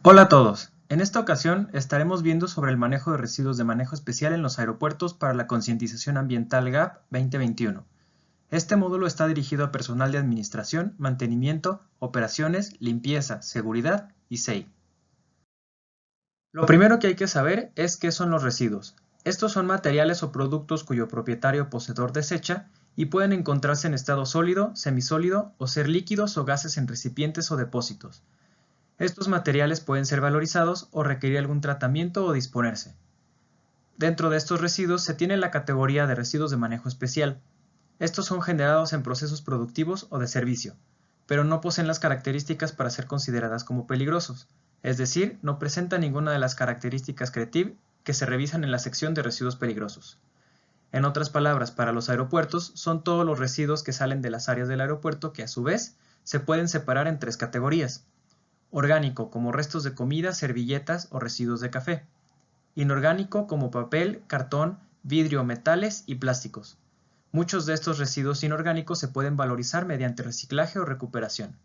Hola a todos. En esta ocasión estaremos viendo sobre el manejo de residuos de manejo especial en los aeropuertos para la concientización ambiental GAP 2021. Este módulo está dirigido a personal de administración, mantenimiento, operaciones, limpieza, seguridad y SEI. Lo primero que hay que saber es qué son los residuos. Estos son materiales o productos cuyo propietario o poseedor desecha y pueden encontrarse en estado sólido, semisólido o ser líquidos o gases en recipientes o depósitos. Estos materiales pueden ser valorizados o requerir algún tratamiento o disponerse. Dentro de estos residuos se tiene la categoría de residuos de manejo especial. Estos son generados en procesos productivos o de servicio, pero no poseen las características para ser consideradas como peligrosos, es decir, no presentan ninguna de las características CRETIV que se revisan en la sección de residuos peligrosos. En otras palabras, para los aeropuertos son todos los residuos que salen de las áreas del aeropuerto que a su vez se pueden separar en tres categorías. Orgánico, como restos de comida, servilletas o residuos de café. Inorgánico, como papel, cartón, vidrio, metales y plásticos. Muchos de estos residuos inorgánicos se pueden valorizar mediante reciclaje o recuperación.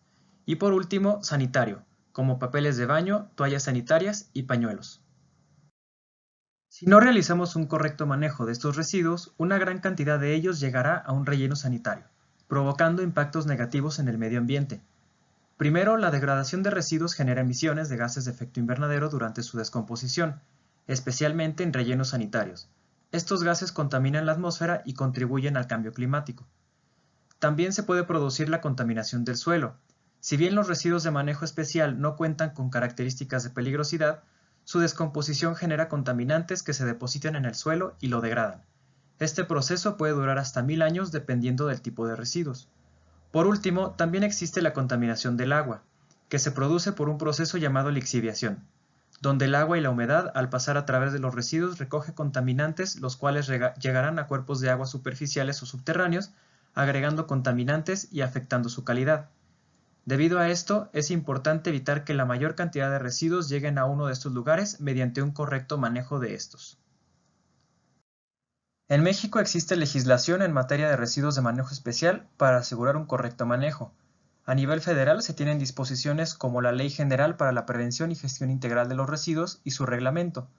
Y por último, sanitario, como papeles de baño, toallas sanitarias y pañuelos. Si no realizamos un correcto manejo de estos residuos, una gran cantidad de ellos llegará a un relleno sanitario, provocando impactos negativos en el medio ambiente. Primero, la degradación de residuos genera emisiones de gases de efecto invernadero durante su descomposición, especialmente en rellenos sanitarios. Estos gases contaminan la atmósfera y contribuyen al cambio climático. También se puede producir la contaminación del suelo. Si bien los residuos de manejo especial no cuentan con características de peligrosidad, su descomposición genera contaminantes que se depositan en el suelo y lo degradan. Este proceso puede durar hasta 1000 años dependiendo del tipo de residuos. Por último, también existe la contaminación del agua, que se produce por un proceso llamado lixiviación, donde el agua y la humedad al pasar a través de los residuos recoge contaminantes los cuales llegarán a cuerpos de agua superficiales o subterráneos, agregando contaminantes y afectando su calidad. Debido a esto, es importante evitar que la mayor cantidad de residuos lleguen a uno de estos lugares mediante un correcto manejo de estos. En México existe legislación en materia de residuos de manejo especial para asegurar un correcto manejo. A nivel federal se tienen disposiciones como la Ley General para la Prevención y Gestión Integral de los Residuos y su reglamento.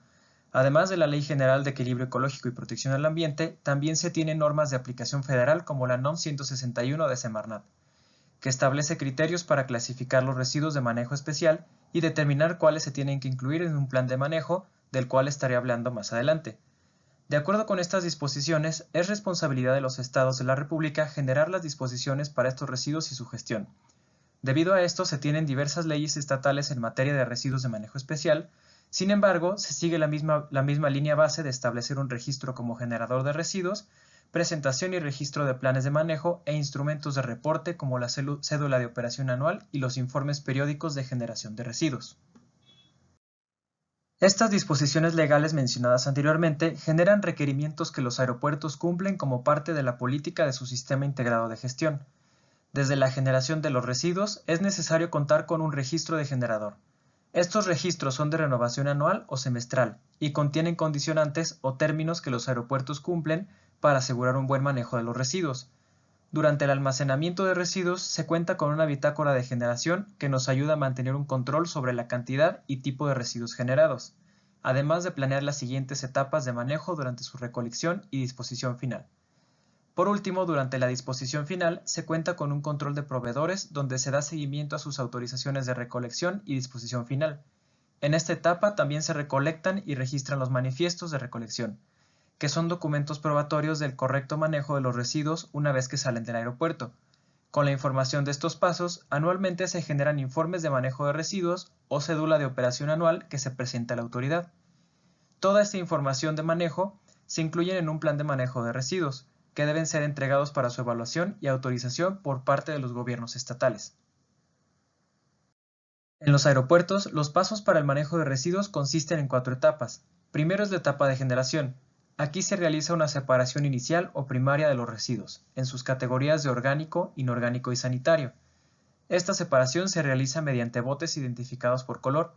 Además de la Ley General de Equilibrio Ecológico y Protección al Ambiente, también se tienen normas de aplicación federal como la NOM 161 de Semarnat, que establece criterios para clasificar los residuos de manejo especial y determinar cuáles se tienen que incluir en un plan de manejo, del cual estaré hablando más adelante. De acuerdo con estas disposiciones, es responsabilidad de los estados de la República generar las disposiciones para estos residuos y su gestión. Debido a esto, se tienen diversas leyes estatales en materia de residuos de manejo especial. Sin embargo, se sigue la misma línea base de establecer un registro como generador de residuos, presentación y registro de planes de manejo e instrumentos de reporte como la cédula de operación anual y los informes periódicos de generación de residuos. Estas disposiciones legales mencionadas anteriormente generan requerimientos que los aeropuertos cumplen como parte de la política de su sistema integrado de gestión. Desde la generación de los residuos es necesario contar con un registro de generador. Estos registros son de renovación anual o semestral y contienen condicionantes o términos que los aeropuertos cumplen para asegurar un buen manejo de los residuos. Durante el almacenamiento de residuos se cuenta con una bitácora de generación que nos ayuda a mantener un control sobre la cantidad y tipo de residuos generados, además de planear las siguientes etapas de manejo durante su recolección y disposición final. Por último, durante la disposición final se cuenta con un control de proveedores donde se da seguimiento a sus autorizaciones de recolección y disposición final. En esta etapa también se recolectan y registran los manifiestos de recolección, que son documentos probatorios del correcto manejo de los residuos una vez que salen del aeropuerto. Con la información de estos pasos, anualmente se generan informes de manejo de residuos o cédula de operación anual que se presenta a la autoridad. Toda esta información de manejo se incluye en un plan de manejo de residuos, que deben ser entregados para su evaluación y autorización por parte de los gobiernos estatales. En los aeropuertos, los pasos para el manejo de residuos consisten en 4 etapas. Primero es la etapa de generación. Aquí se realiza una separación inicial o primaria de los residuos, en sus categorías de orgánico, inorgánico y sanitario. Esta separación se realiza mediante botes identificados por color,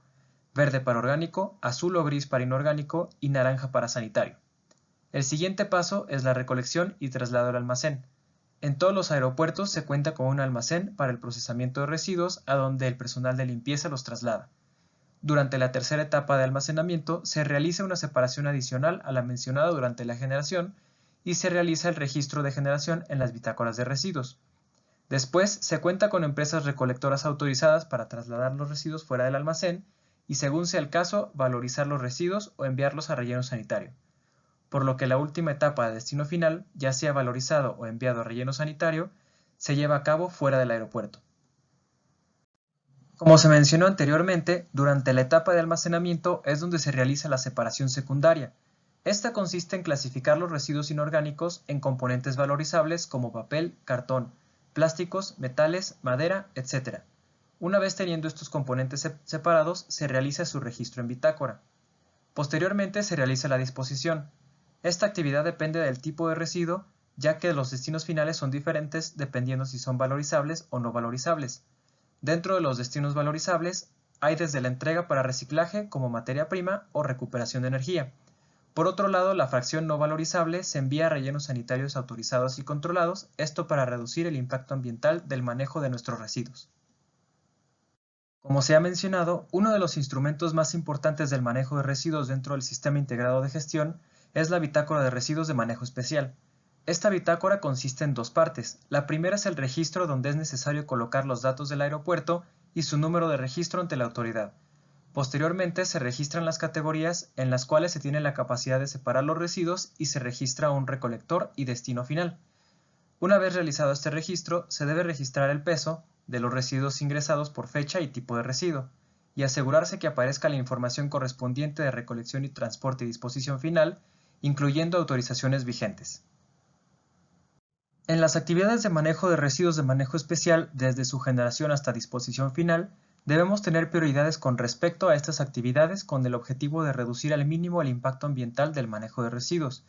verde para orgánico, azul o gris para inorgánico y naranja para sanitario. El siguiente paso es la recolección y traslado al almacén. En todos los aeropuertos se cuenta con un almacén para el procesamiento de residuos a donde el personal de limpieza los traslada. durante la tercera etapa de almacenamiento se realiza una separación adicional a la mencionada durante la generación y se realiza el registro de generación en las bitácoras de residuos. Después se cuenta con empresas recolectoras autorizadas para trasladar los residuos fuera del almacén y, según sea el caso, valorizar los residuos o enviarlos a relleno sanitario, por lo que la última etapa de destino final, ya sea valorizado o enviado a relleno sanitario, se lleva a cabo fuera del aeropuerto. Como se mencionó anteriormente, durante la etapa de almacenamiento es donde se realiza la separación secundaria. Esta consiste en clasificar los residuos inorgánicos en componentes valorizables como papel, cartón, plásticos, metales, madera, etc. Una vez teniendo estos componentes separados, se realiza su registro en bitácora. Posteriormente se realiza la disposición. Esta actividad depende del tipo de residuo, ya que los destinos finales son diferentes dependiendo si son valorizables o no valorizables. Dentro de los destinos valorizables, hay desde la entrega para reciclaje como materia prima o recuperación de energía. Por otro lado, la fracción no valorizable se envía a rellenos sanitarios autorizados y controlados, esto para reducir el impacto ambiental del manejo de nuestros residuos. Como se ha mencionado, uno de los instrumentos más importantes del manejo de residuos dentro del Sistema Integrado de Gestión es la Bitácora de Residuos de Manejo Especial. Esta bitácora consiste en dos partes. La primera es el registro, donde es necesario colocar los datos del aeropuerto y su número de registro ante la autoridad. Posteriormente se registran las categorías en las cuales se tiene la capacidad de separar los residuos y se registra un recolector y destino final. Una vez realizado este registro, se debe registrar el peso de los residuos ingresados por fecha y tipo de residuo, y asegurarse que aparezca la información correspondiente de recolección y transporte y disposición final, incluyendo autorizaciones vigentes. En las actividades de manejo de residuos de manejo especial, desde su generación hasta disposición final, debemos tener prioridades con respecto a estas actividades con el objetivo de reducir al mínimo el impacto ambiental del manejo de residuos.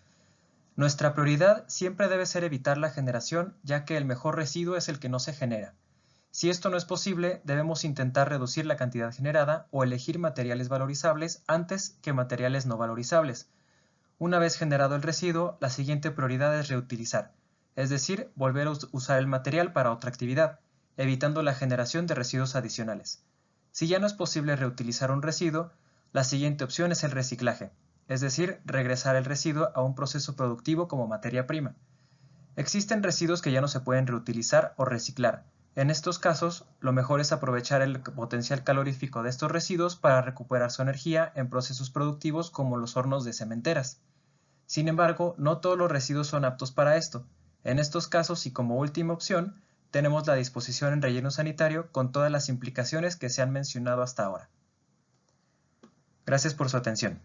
Nuestra prioridad siempre debe ser evitar la generación, ya que el mejor residuo es el que no se genera. Si esto no es posible, debemos intentar reducir la cantidad generada o elegir materiales valorizables antes que materiales no valorizables. Una vez generado el residuo, la siguiente prioridad es reutilizar, es decir, volver a usar el material para otra actividad, evitando la generación de residuos adicionales. Si ya no es posible reutilizar un residuo, la siguiente opción es el reciclaje, es decir, regresar el residuo a un proceso productivo como materia prima. Existen residuos que ya no se pueden reutilizar o reciclar. En estos casos, lo mejor es aprovechar el potencial calorífico de estos residuos para recuperar su energía en procesos productivos como los hornos de cementeras. Sin embargo, no todos los residuos son aptos para esto. En estos casos y como última opción, tenemos la disposición en relleno sanitario con todas las implicaciones que se han mencionado hasta ahora. Gracias por su atención.